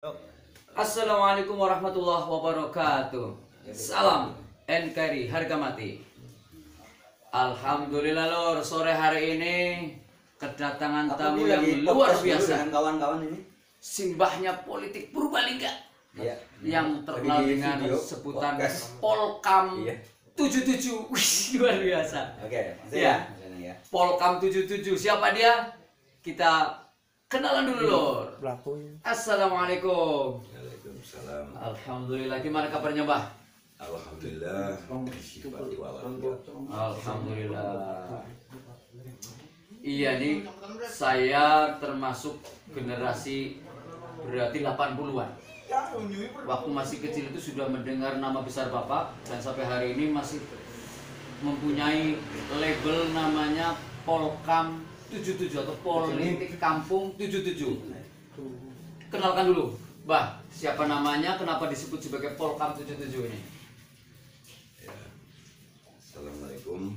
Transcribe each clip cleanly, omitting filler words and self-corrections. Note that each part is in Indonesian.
Yuk. Assalamualaikum warahmatullahi wabarakatuh. Salam NKRI harga mati. Alhamdulillah lor, sore hari ini kedatangan tamu yang luar biasa. Dengan kawan-kawan ini. Simbahnya politik Purbalingga Iya. yang terkenal Lagi di dengan video sebutan podcast. Polkam Iya. 77. Wih, luar biasa. Oke, Iya. ya. Polkam 77. Siapa dia? Kita kenalan dulu lor. Assalamualaikum. Waalaikumsalam. Alhamdulillah, gimana kabarnya Mbah? Alhamdulillah. Sifat walafiat. Alhamdulillah. Iya nih, saya termasuk generasi berarti 80-an. Waktu masih kecil itu sudah mendengar nama besar Bapak dan sampai hari ini masih mempunyai label namanya Polkam 77 atau Politik Kampung 77. Kenalkan dulu, Mbah, siapa namanya, kenapa disebut sebagai Polkam 77 ini? Ya. Assalamualaikum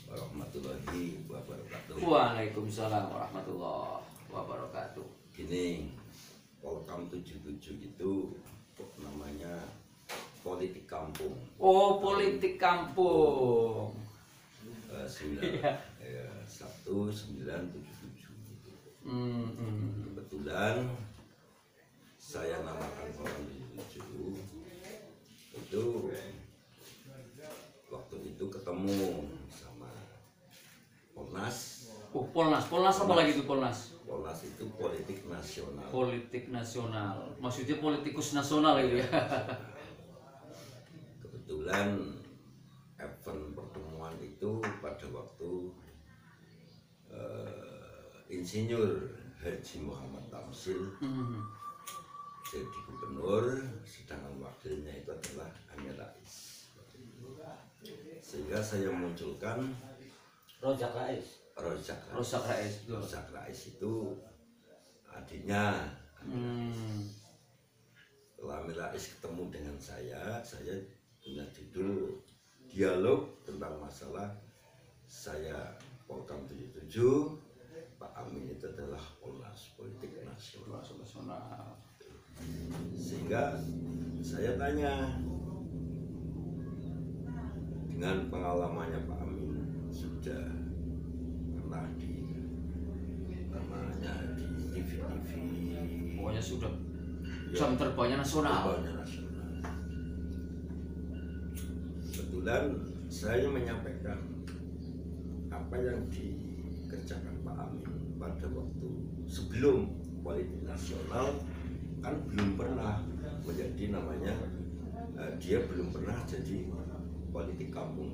warahmatullahi wabarakatuh. Waalaikumsalam warahmatullahi wabarakatuh. Ini Polkam 77 itu namanya politik kampung. Oh, politik kampung. 1977. Kebetulan saya namakan Polkam 77 itu waktu itu ketemu sama Polnas. Oh, Polnas. Polnas apa lagi itu Polnas? Polnas itu politik nasional. Politik nasional. Maksudnya politikus nasional itu ya. Kebetulan event pertemuan itu pada waktu Insinyur Haji Muhammad Tamsil jadi gubernur, sedangkan wakilnya itu adalah Amin Rais. Sehingga saya munculkan Rojak Rais. Rosak Rais itu. Rojak Rais itu adiknya. Setelah Amin Rais ketemu dengan saya punya judul dialog tentang masalah saya Polkam 77, Pak Amin itu adalah Polnas, politik nasional. Sehingga saya tanya, dengan pengalamannya Pak Amin sudah pernah di namanya di TV-TV, Pokoknya sudah jam terbangnya nasional. terbangnya nasional. Kebetulan saya menyampaikan apa yang dikerjakan Pak Amin pada waktu sebelum politik nasional, kan belum pernah menjadi namanya, dia belum pernah jadi politik kampung.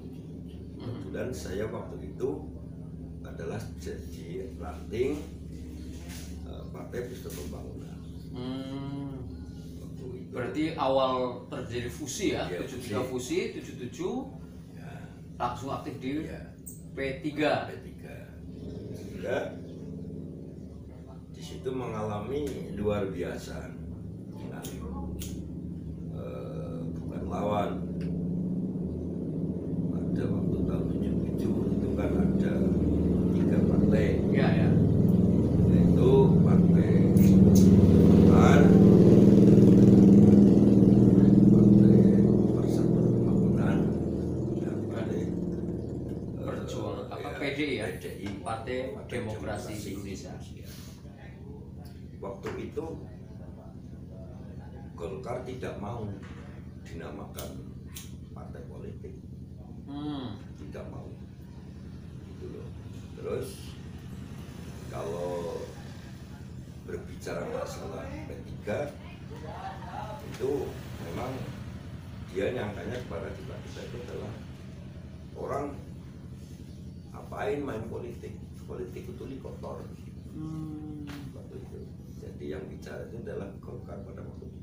Kebetulan saya waktu itu adalah jadi ranting Partai Persatuan Pembangunan. Waktu itu, Berarti awal terjadi fusi ya, Iya, 73 fusi, 77 ya, langsung aktif di ya, P3. P3. Sehingga di situ mengalami luar biasa dengan bukan lawan. Pada waktu tahun 77 itu kan ada 3 partai, Ya, ya. yaitu Partai Golkar, Partai Persatuan Pembangunan, dan Partai Perjuangan apa ya, PDI ya? PDI, Partai Demokrasi Indonesia. Waktu itu Golkar tidak mau dinamakan partai politik, tidak mau, gitu loh. Terus kalau berbicara masalah P3 itu memang dia nyangkanya kepada kita itu adalah orang apain main politik itu kotor waktu itu. Jadi yang bicara itu adalah Golkar pada waktu itu.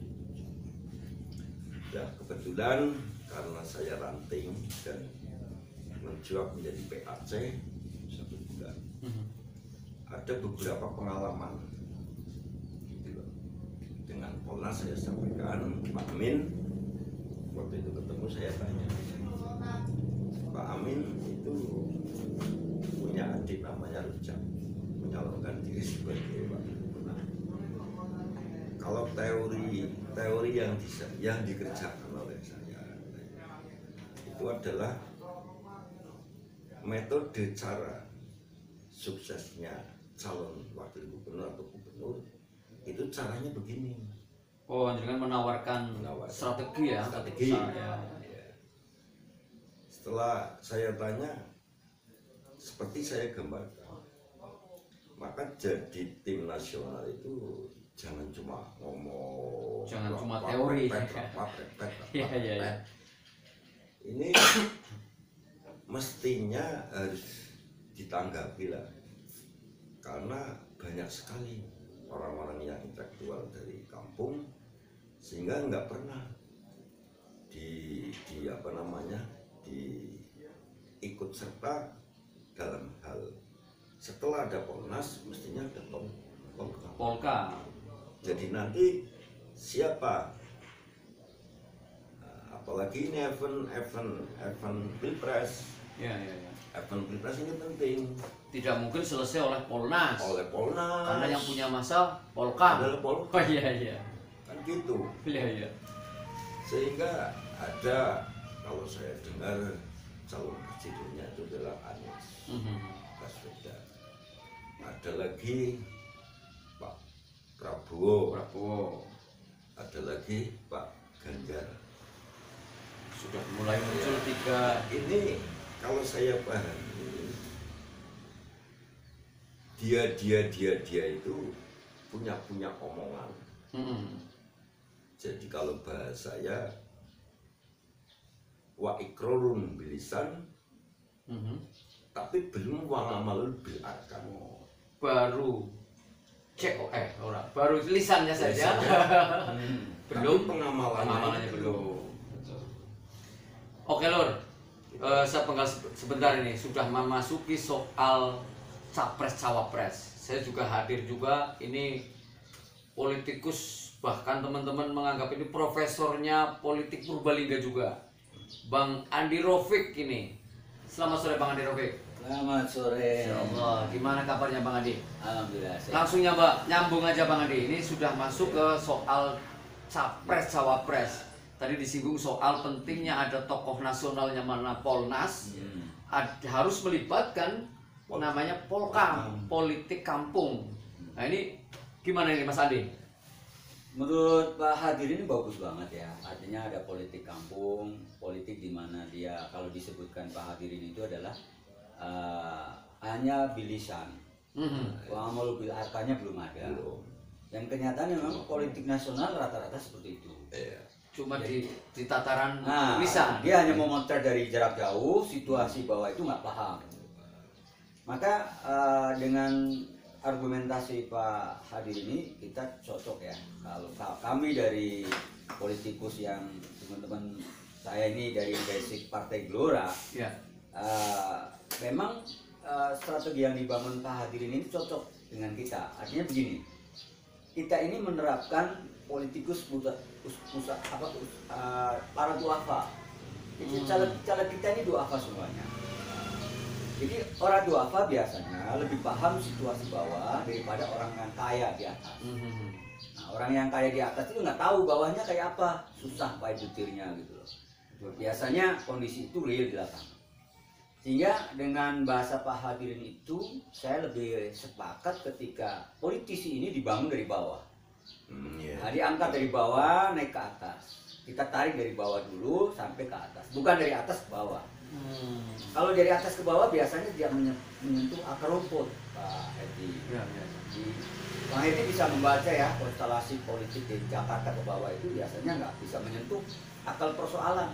Ya, kebetulan karena saya ranting dan menjawab menjadi PAC 1 bulan, ada beberapa pengalaman gitu loh. Dengan Polnas saya sampaikan Pak Amin, waktu itu ketemu saya tanya, Pak Amin itu punya adik namanya Rujak, menyalurkan diri sebagai wakil gubernur. kalau teori yang dikerjakan oleh saya itu adalah metode cara suksesnya calon wakil gubernur atau gubernur itu caranya begini. Oh, dengan menawarkan strategi ya. Strategi. Ya. Setelah saya tanya, seperti saya gambarkan, maka jadi tim nasional itu jangan cuma ngomong, Jangan cuma teori. Iya. Ini mestinya harus ditanggapi lah, karena banyak sekali orang-orang yang intelektual dari kampung sehingga nggak pernah ikut serta dalam hal setelah ada Polnas mestinya ada Polka. Jadi nanti siapa, apalagi ini event pilpres. Ya. Event pilpres ini penting. Tidak mungkin selesai oleh Polnas. Karena yang punya masa Polka. Adalah Polka. Oh iya. Kan gitu. Iya. Sehingga ada, kalau saya dengar calon presidennya itu adalah Anies Baswedan. Ada lagi Pak Prabowo. Ada lagi Pak Ganjar. Sudah mulai muncul tiga. Ini kalau saya pahami, dia itu punya omongan. Jadi kalau bahasanya wa ikrorun bilisan, tapi belum walamalul bil arkan. Baru baru lisannya saja. Belum pengamalannya belum. Oke Lur, saya penggal sebentar ini sudah memasuki soal capres cawapres. Saya juga hadir juga, ini politikus, bahkan teman-teman menganggap ini profesornya politik Purbalingga juga, Bang Andi Rofik ini. Selamat sore Bang Andi Rofik. Selamat sore. Insyaallah. Gimana kabarnya Bang Andi? Alhamdulillah. Langsung nyambung aja Bang Andi. Ini sudah masuk ke soal capres cawapres. Tadi disinggung soal pentingnya ada tokoh nasionalnya mana Polnas, harus melibatkan namanya Polkam, politik kampung. Nah ini gimana ini Mas Andi? Menurut Pak Hadir ini bagus banget ya. Artinya ada politik kampung, politik di mana dia kalau disebutkan Pak Hadirin itu adalah hanya bilisan. Amal bil arkanya belum ada. Dan kenyataannya memang politik nasional rata-rata seperti itu. Cuma di tataran lisan. Dia hanya memotret dari jarak jauh, situasi bawah itu nggak paham. Maka dengan argumentasi Pak Hadir ini kita cocok ya. Kalau kami dari politikus yang teman-teman saya ini dari basic Partai Gelora, memang strategi yang dibangun Pak Hadir ini cocok dengan kita. Artinya begini, kita ini menerapkan politikus para duafa. Jadi caleg kita ini duafa semuanya. Jadi orang duafa biasanya lebih paham situasi bawah daripada orang yang kaya di atas. Nah, orang yang kaya di atas itu nggak tahu bawahnya kayak apa, susah payah butirnya gitu loh. Biasanya kondisi itu real di lapangan. Sehingga dengan bahasa Pak Hadirin itu saya lebih sepakat ketika politisi ini dibangun dari bawah. Nah, diangkat dari bawah naik ke atas. Kita tarik dari bawah dulu sampai ke atas, bukan dari atas ke bawah. Kalau dari atas ke bawah biasanya dia menyentuh akar rumput, Pak Edi. Bang Edi bisa membaca ya konstelasi politik dari Jakarta ke bawah itu biasanya nggak bisa menyentuh akar persoalan.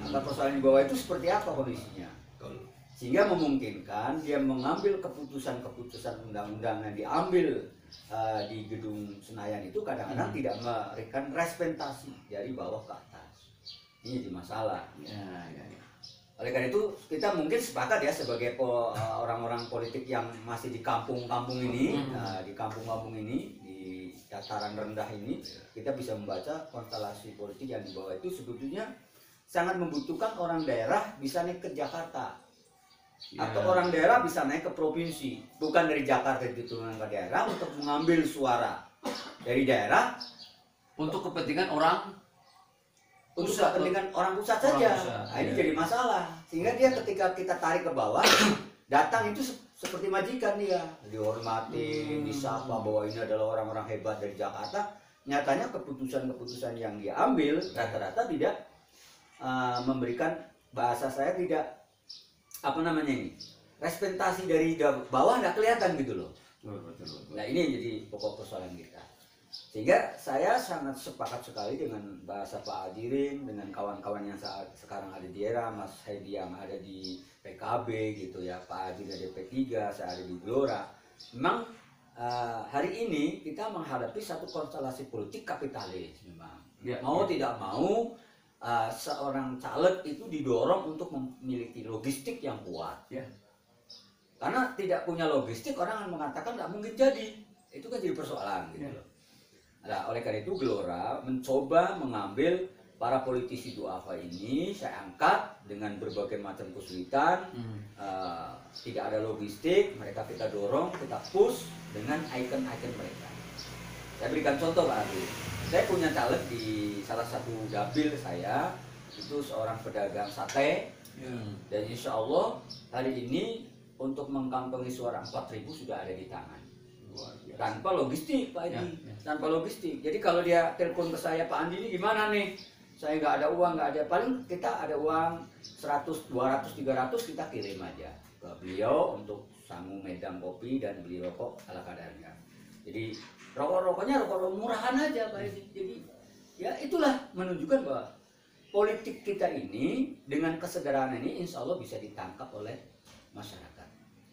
Akar persoalan di bawah itu seperti apa kondisinya? Sehingga memungkinkan dia mengambil keputusan-keputusan undang-undang yang diambil di gedung Senayan itu kadang-kadang tidak memberikan representasi dari bawah ke atas. Ini jadi masalah. Oleh karena itu kita mungkin sepakat ya sebagai orang-orang politik yang masih di kampung-kampung ini, di kampung-kampung ini, di dataran rendah ini, kita bisa membaca konstelasi politik yang di bawah itu sebetulnya sangat membutuhkan orang daerah bisa naik ke Jakarta. Atau orang daerah bisa naik ke provinsi, bukan dari Jakarta diturunkan ke daerah untuk mengambil suara dari daerah Untuk kepentingan orang untuk pusat, kepentingan orang pusat orang saja. pusat, Nah, ini iya. jadi masalah. Sehingga dia ketika kita tarik ke bawah, datang itu seperti majikan dia, dihormati, disapa bahwa ini adalah orang-orang hebat dari Jakarta. Nyatanya keputusan-keputusan yang dia ambil rata-rata tidak memberikan, bahasa saya tidak apa namanya ini, representasi dari bawah nggak kelihatan gitu loh. Nah ini yang jadi pokok persoalan kita. Sehingga saya sangat sepakat sekali dengan bahasa Pak Hadirin, dengan kawan-kawan yang saat sekarang ada di era, Mas Hedi yang ada di PKB gitu ya, Pak Hadirin ada di P3, saya ada di Gelora. Memang hari ini kita menghadapi satu konstelasi politik kapitalis memang. Ya, Mau ya. tidak mau seorang caleg itu didorong untuk memiliki logistik yang kuat. Ya. Karena tidak punya logistik, orang akan mengatakan nggak mungkin jadi. Itu kan jadi persoalan gitu Ya. loh. Nah, oleh karena itu Gelora mencoba mengambil para politisi duafa ini, saya angkat dengan berbagai macam kesulitan. Tidak ada logistik, mereka kita dorong, kita push dengan ikon-ikon mereka. Saya berikan contoh Pak Adi. Saya punya caleg di salah satu dapil saya, itu seorang pedagang sate, dan insya Allah hari ini untuk mengkantongi suara 4.000 sudah ada di tangan. Tanpa logistik Pak Edi, tanpa logistik. Jadi kalau dia telepon ke saya, Pak Andi ini gimana nih? Saya nggak ada uang, nggak ada. Paling kita ada uang 100, 200, 300 kita kirim aja ke beliau untuk sangu medang kopi dan beli rokok ala kadarnya. Jadi rokok-rokoknya rokok murahan aja Pak Edi. Jadi ya itulah menunjukkan bahwa politik kita ini dengan kesederhanaan ini insya Allah bisa ditangkap oleh masyarakat.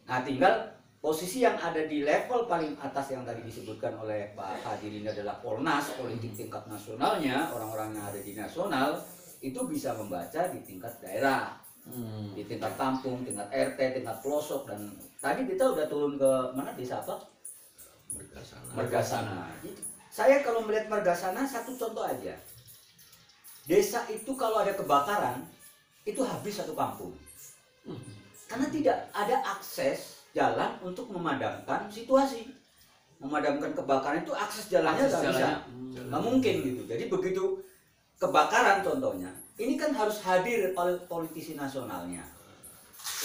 Nah tinggal posisi yang ada di level paling atas yang tadi disebutkan oleh Pak Hadirin adalah Polnas, politik tingkat nasionalnya, orang-orang yang ada di nasional itu bisa membaca di tingkat daerah, di tingkat kampung, tingkat RT, tingkat pelosok, dan tadi kita udah turun ke mana, desa apa? Mergasana. Saya kalau melihat Mergasana satu contoh aja, desa itu kalau ada kebakaran itu habis satu kampung, karena tidak ada akses jalan untuk memadamkan situasi. Memadamkan kebakaran itu akses jalannya nggak bisa, nggak mungkin gitu. Jadi begitu kebakaran contohnya, ini kan harus hadir oleh politisi nasionalnya.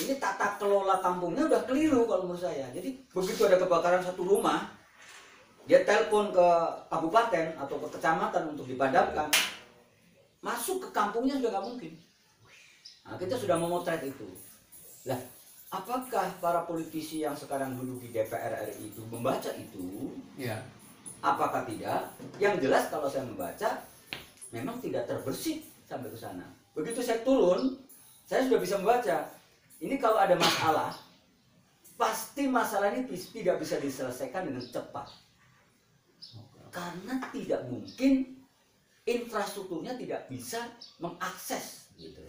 Ini tata kelola kampungnya udah keliru kalau menurut saya. Jadi begitu ada kebakaran satu rumah, dia telepon ke kabupaten atau ke kecamatan untuk dipadamkan, masuk ke kampungnya sudah nggak mungkin. Nah, kita sudah memotret itu. Lah, apakah para politisi yang sekarang duduk di DPR RI itu membaca itu? Ya. Apakah tidak? Yang jelas kalau saya membaca, memang tidak terbersih sampai ke sana. Begitu saya turun, saya sudah bisa membaca. Ini kalau ada masalah, pasti masalah ini tidak bisa diselesaikan dengan cepat. Karena tidak mungkin infrastrukturnya tidak bisa mengakses gitu.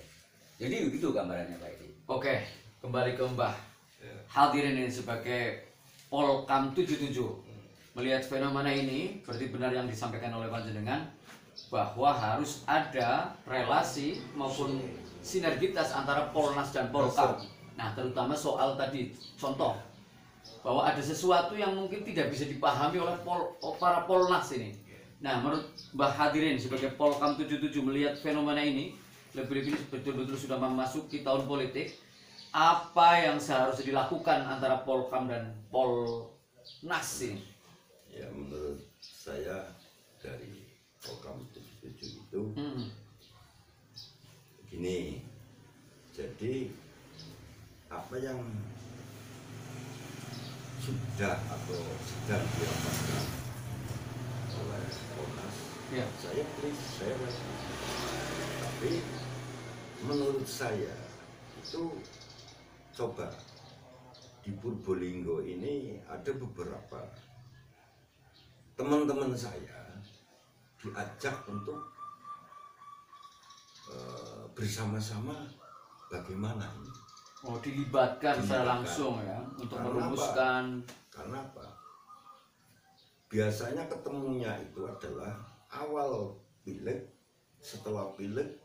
Jadi begitu gambarannya Pak Edi. Oke, kembali ke Mbah Hadirin ini sebagai Polkam 77. Melihat fenomena ini, berarti benar yang disampaikan oleh Panjenengan bahwa harus ada relasi maupun sinergitas antara Polnas dan Polkam. Nah, terutama soal tadi contoh bahwa ada sesuatu yang mungkin tidak bisa dipahami oleh para Polnas ini. Nah, menurut Mbah Hadirin sebagai Polkam 77 melihat fenomena ini, lebih-lebih betul-betul sudah memasuki tahun politik, apa yang seharusnya dilakukan antara Polkam dan Polnas ini? Ya menurut saya dari Polkam 77 itu gini, jadi apa yang sudah atau sedang dilakukan oleh Polnas, Ya. saya please, saya welcome. Tapi menurut saya itu coba di Purbolinggo ini ada beberapa teman-teman saya diajak untuk bersama-sama bagaimana ini. Oh, dilibatkan secara Dilibatkan. langsung ya untuk Karena merumuskan. Karena apa? Biasanya ketemunya itu adalah awal pileg, setelah pileg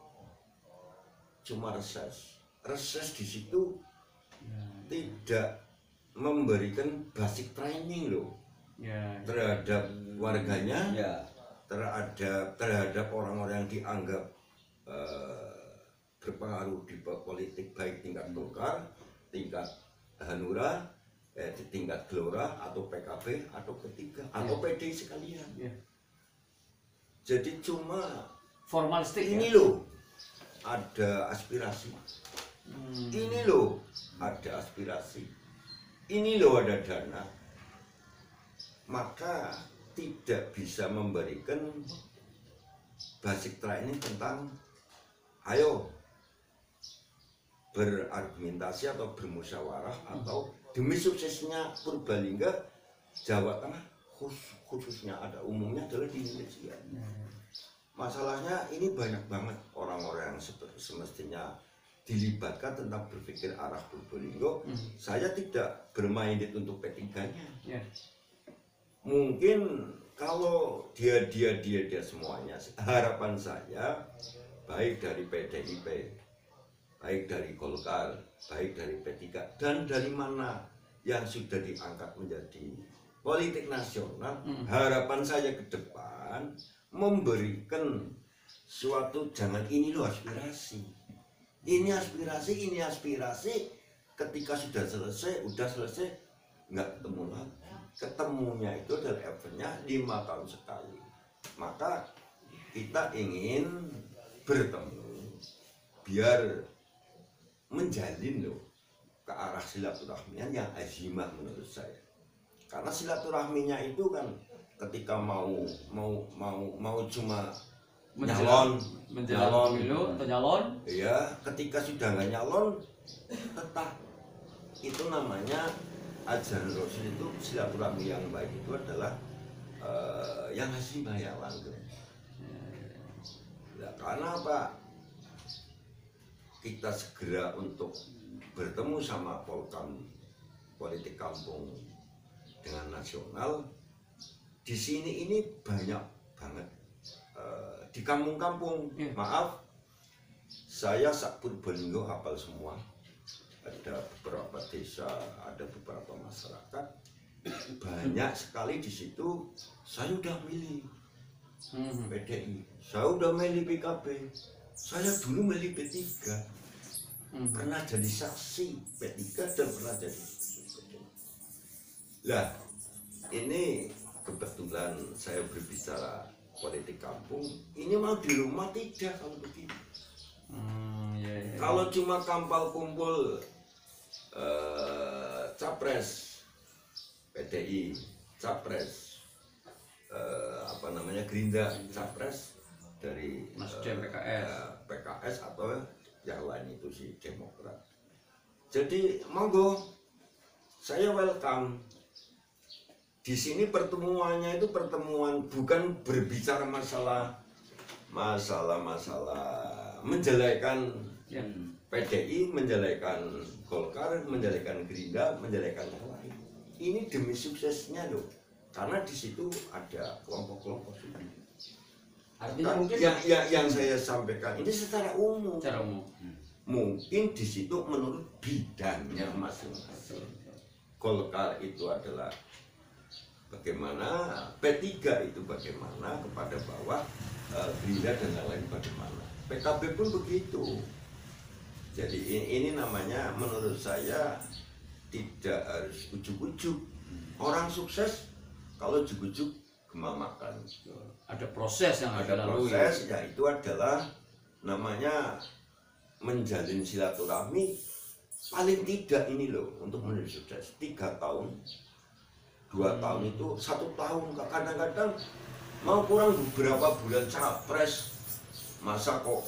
cuma reses. Reses di situ tidak memberikan basic training loh. Ya. terhadap warganya, Ya. terhadap orang-orang yang dianggap berpengaruh di politik, baik tingkat Golkar, tingkat Hanura, tingkat Gelora atau PKB atau P3 atau PDI sekalian. Ya. Jadi cuma Formalistik ini ya? loh ada aspirasi, ini loh ada aspirasi, ini loh ada dana, maka tidak bisa memberikan basic training tentang ayo berargumentasi atau bermusyawarah atau demi suksesnya Purbalingga, Jawa Tengah khususnya ada umumnya adalah di Indonesia. Masalahnya ini banyak banget orang-orang yang semestinya dilibatkan tentang berpikir arah Purbalingga. Saya tidak bermain untuk P3-nya. Ya. Mungkin kalau dia semuanya, harapan saya baik dari PDIP, baik dari Golkar, baik dari P3 dan dari mana yang sudah diangkat menjadi politik nasional, harapan saya ke depan memberikan suatu, jangan ini loh aspirasi, ini aspirasi, ketika sudah selesai nggak ketemu lagi. Ketemunya itu adalah eventnya 5 tahun sekali. Maka kita ingin bertemu biar menjalin loh ke arah silaturahmian yang azimah menurut saya. Karena silaturahminya itu kan ketika mau cuma menjelang nyalon pemilu atau nyalon, ya ketika sudah nggak nyalon tetap itu namanya ajaran Rasul itu silaturahmi yang baik itu adalah yang azimah ya langgeng. Nah, karena apa? Kita segera untuk bertemu sama Polkam politik kampung dengan nasional. Di sini ini banyak banget di kampung-kampung. Maaf, saya sak Purbalingga hafal semua. Ada beberapa desa, ada beberapa masyarakat, banyak sekali di situ. Saya udah milih PDI, saya udah milih PKB, saya dulu milih P3, pernah jadi saksi P3 dan pernah jadi PDI. Lah, ini kebetulan saya berbicara politik kampung, ini mau di rumah tidak kalau begini. Kalau cuma kampal kumpul capres PDI, capres Gerindra, capres dari Nasdem, PKS atau yang lain itu si Demokrat. Jadi monggo, saya welcome. Di sini pertemuannya itu pertemuan bukan berbicara masalah menjelekan PDI, menjelekan Golkar, menjelekan Gerindra, menjelekan yang lain. Ini demi suksesnya loh, karena di situ ada kelompok-kelompok sendiri. Artinya mungkin yang saya sampaikan ini secara umum. Mungkin di situ menurut bidangnya masing-masing. Golkar itu adalah bagaimana, P3 itu bagaimana kepada bawah, Gerindra dan lain-lain bagaimana. PKB pun begitu. Jadi ini namanya menurut saya tidak harus ujuk-ujuk. Orang sukses kalau ujuk-ujuk gemamakan. ada proses yang Ada dilalui. proses, yaitu adalah namanya menjalin silaturahmi. Paling tidak ini loh untuk menuju sukses 3 tahun, 2 tahun itu 1 tahun. Kadang-kadang mau kurang beberapa bulan capres, masa kok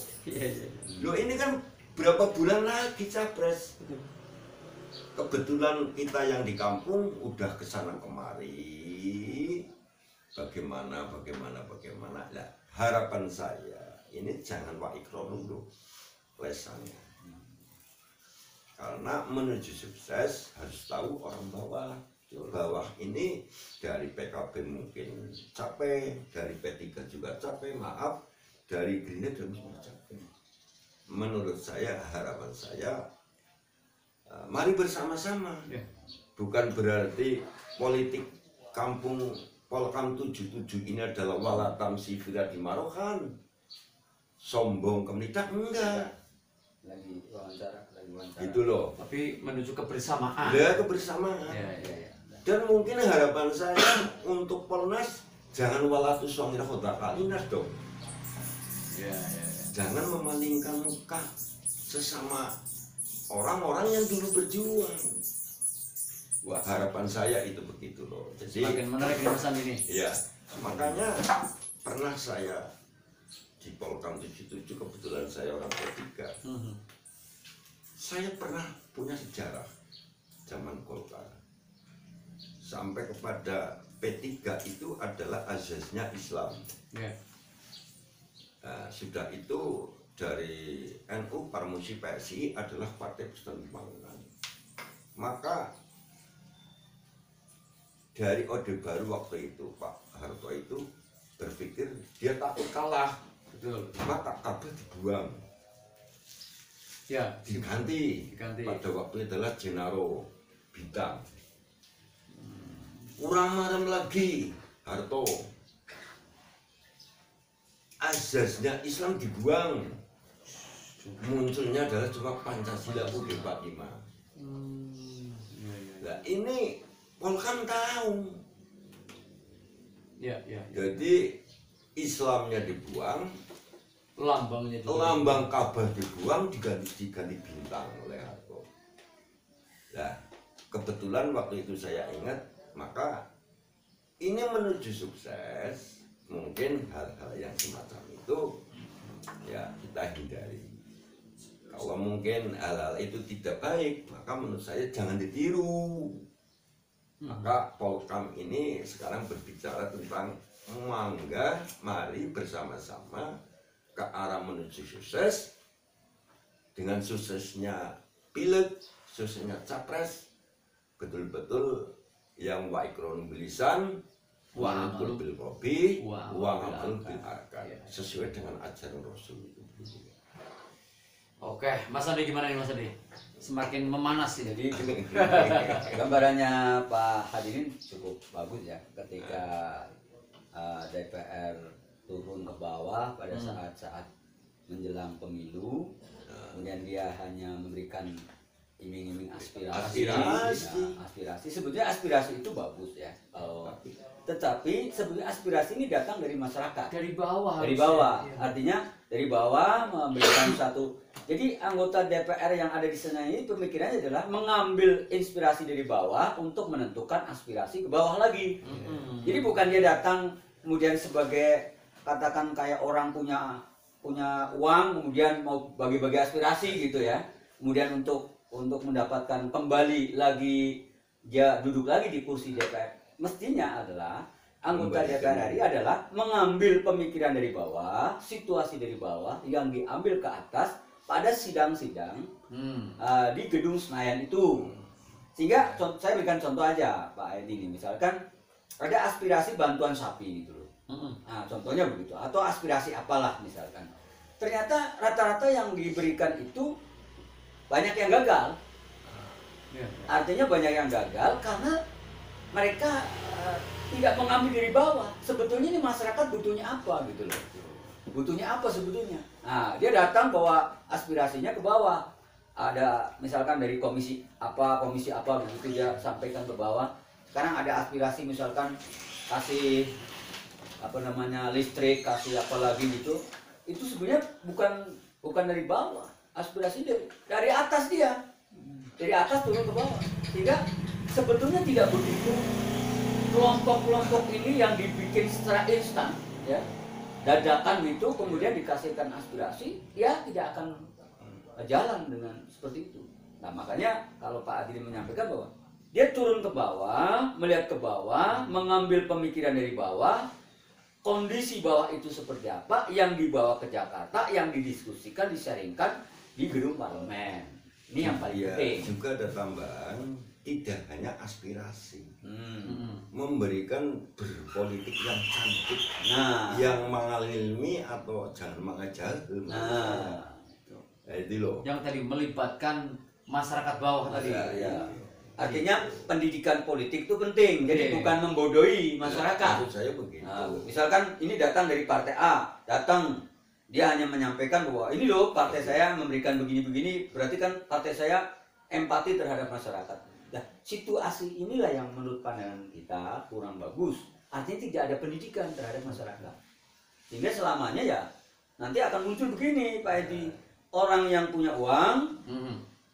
loh ini kan berapa bulan lagi capres. Kebetulan kita yang di kampung udah kesana kemari, bagaimana. Nah, harapan saya ini jangan waikro dulu lesannya, karena menuju sukses harus tahu orang bawah ini. Dari PKB mungkin capek, dari P3 juga capek, maaf, dari Gerindra juga capek. Menurut saya, harapan saya, mari bersama-sama. Bukan berarti politik kampung Polkam 77 ini adalah walatam sifira di Marokan, sombong kemendak enggak, lagi wawancara. gitu loh. Tapi menuju kebersamaan. Ya kebersamaan. Ya. Dan mungkin harapan saya untuk Polnas jangan walatus songir kota kalinas dong. Ya. Jangan memalingkan muka sesama orang-orang yang dulu berjuang. Wah, harapan saya itu begitu loh. Jadi Semakin menarik di pesan ini. ya, makanya pernah saya di Polkam 77, kebetulan saya orang P3. Saya pernah punya sejarah zaman Golkar. Sampai kepada P3 itu adalah azasnya Islam. Ya. Nah, sudah itu dari NU Parmusi PSI adalah Partai Persatuan Pembangunan. Maka dari Orde Baru waktu itu Pak Harto itu berpikir dia takut kalah, Betul. maka Ka'bah dibuang, Ya. diganti. Pada waktu itu adalah Jenaro Bintang. Kurang marem lagi Harto, azasnya Islam dibuang, munculnya adalah cuma Pancasila UUD 45. Nah ini Polkam tahu, Ya. jadi Islamnya dibuang, Lambangnya juga. lambang Ka'bah dibuang, diganti bintang oleh Harto. Nah kebetulan waktu itu saya ingat, maka ini menuju sukses mungkin hal-hal yang semacam itu ya kita hindari. Kalau mungkin hal-hal itu tidak baik, maka menurut saya jangan ditiru. Maka Polkam ini sekarang berbicara tentang mangga mari bersama-sama ke arah menuju sukses. Dengan suksesnya pileg, suksesnya capres, betul-betul yang wa ikron bilisan, wa amal bil qalbi, wa amal bil arkan, sesuai dengan ajaran Rasul itu. Oke, Mas Andi gimana nih Mas Andi? Semakin memanas ini. Jadi gambarannya Pak Hadirin cukup bagus ya ketika DPR turun ke bawah pada saat-saat menjelang pemilu, kemudian dia hanya memberikan iming-iming aspirasi. Aspirasi sebetulnya aspirasi itu bagus ya. Tetapi sebetulnya aspirasi ini datang dari masyarakat. Dari bawah. Dari bawah, artinya dari bawah memberikan satu. Jadi anggota DPR yang ada di sana ini pemikirannya adalah mengambil inspirasi dari bawah untuk menentukan aspirasi ke bawah lagi. Jadi bukan dia datang kemudian sebagai katakan kayak orang punya uang kemudian mau bagi-bagi aspirasi gitu ya. Kemudian untuk mendapatkan kembali lagi dia duduk lagi di kursi DPR. Mestinya adalah anggota DPR RI adalah mengambil pemikiran dari bawah, situasi dari bawah yang diambil ke atas pada sidang-sidang di gedung Senayan itu. Sehingga saya berikan contoh aja Pak Edi ini, misalkan ada aspirasi bantuan sapi gitu loh. Nah, contohnya begitu, atau aspirasi apalah misalkan. Ternyata rata-rata yang diberikan itu banyak yang gagal. Artinya banyak yang gagal karena mereka tidak mengambil dari bawah. Sebetulnya ini masyarakat butuhnya apa gitu loh. Butuhnya apa sebetulnya? Nah, dia datang bawa aspirasinya ke bawah. Ada misalkan dari komisi apa begitu dia sampaikan ke bawah. Sekarang ada aspirasi misalkan kasih listrik, kasih apa lagi gitu. Itu sebenarnya bukan dari bawah. Aspirasi dari atas dia. Dari atas turun ke bawah. Sehingga sebetulnya tidak begitu kelompok-kelompok ini yang dibikin secara instan ya. Dadakan itu kemudian dikasihkan aspirasi, ya tidak akan jalan dengan seperti itu. Nah makanya kalau Pak Adil menyampaikan bahwa dia turun ke bawah, melihat ke bawah, mengambil pemikiran dari bawah, kondisi bawah itu seperti apa, yang dibawa ke Jakarta, yang didiskusikan, disaringkan di gedung parlemen. Ini yang paling penting. Juga ada tambahan, tidak hanya aspirasi, memberikan berpolitik yang cantik, yang mengilmi atau jangan mengajal. Yang tadi melibatkan masyarakat bawah tadi. Ya. Artinya pendidikan politik itu penting, jadi bukan membodohi masyarakat. Maksud saya begitu. Nah, misalkan ini datang dari partai A, datang dia hanya menyampaikan bahwa ini loh partai saya memberikan begini-begini, berarti kan partai saya empati terhadap masyarakat. Nah, situasi inilah yang menurut pandangan kita kurang bagus. Artinya tidak ada pendidikan terhadap masyarakat. Sehingga selamanya ya nanti akan muncul begini Pak Edi, orang yang punya uang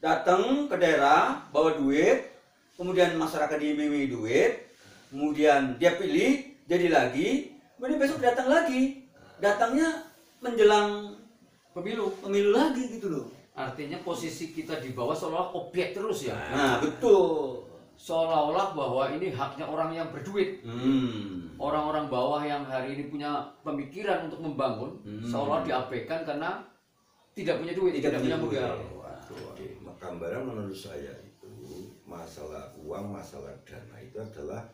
datang ke daerah bawa duit, kemudian masyarakat diiming-imingi duit, kemudian dia pilih jadi lagi, kemudian besok datang lagi, datangnya menjelang pemilu lagi gitu loh. Artinya posisi kita di bawah seolah objek terus ya. Nah betul. Seolah-olah bahwa ini haknya orang yang berduit. Orang-orang bawah yang hari ini punya pemikiran untuk membangun, seolah diabaikan karena tidak punya duit, tidak punya modal. Oke, gambaran menurut saya itu masalah uang, masalah dana itu adalah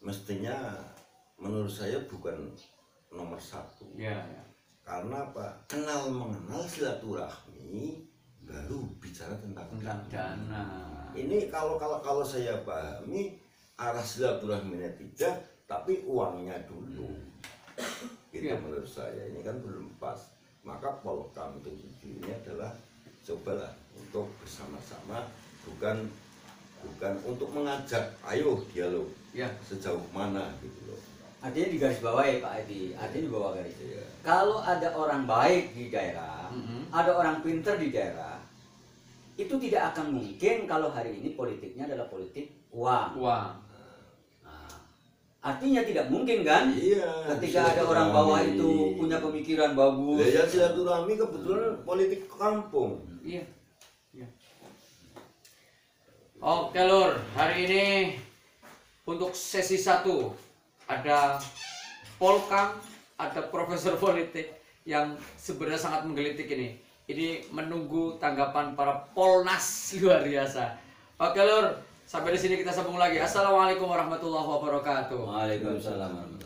mestinya menurut saya bukan nomor satu. Ya. Karena apa? Kenal mengenal silaturahmi baru bicara tentang Dana. Ini kalau saya pahami arah silaturahminya tidak, tapi uangnya dulu. Itu menurut saya ini kan belum pas. Maka Polkam 77 ini adalah cobalah untuk bersama-sama, bukan untuk mengajak ayo dialog sejauh mana gitu loh. Artinya di garis bawah ya Pak Edi, artinya di bawah garis. Kalau ada orang baik di daerah, ada orang pinter di daerah, itu tidak akan mungkin kalau hari ini politiknya adalah politik uang. Artinya tidak mungkin kan? Iya. Ketika ada orang bawah itu punya pemikiran bagus. Ya silaturahmi kebetulan politik kampung. Iya. Oke Lur, hari ini untuk sesi 1 ada Polkam, ada profesor politik yang sebenarnya sangat menggelitik ini. Ini menunggu tanggapan para Polnas luar biasa. Oke Lur, sampai di sini kita sambung lagi. Assalamualaikum warahmatullahi wabarakatuh. Waalaikumsalam.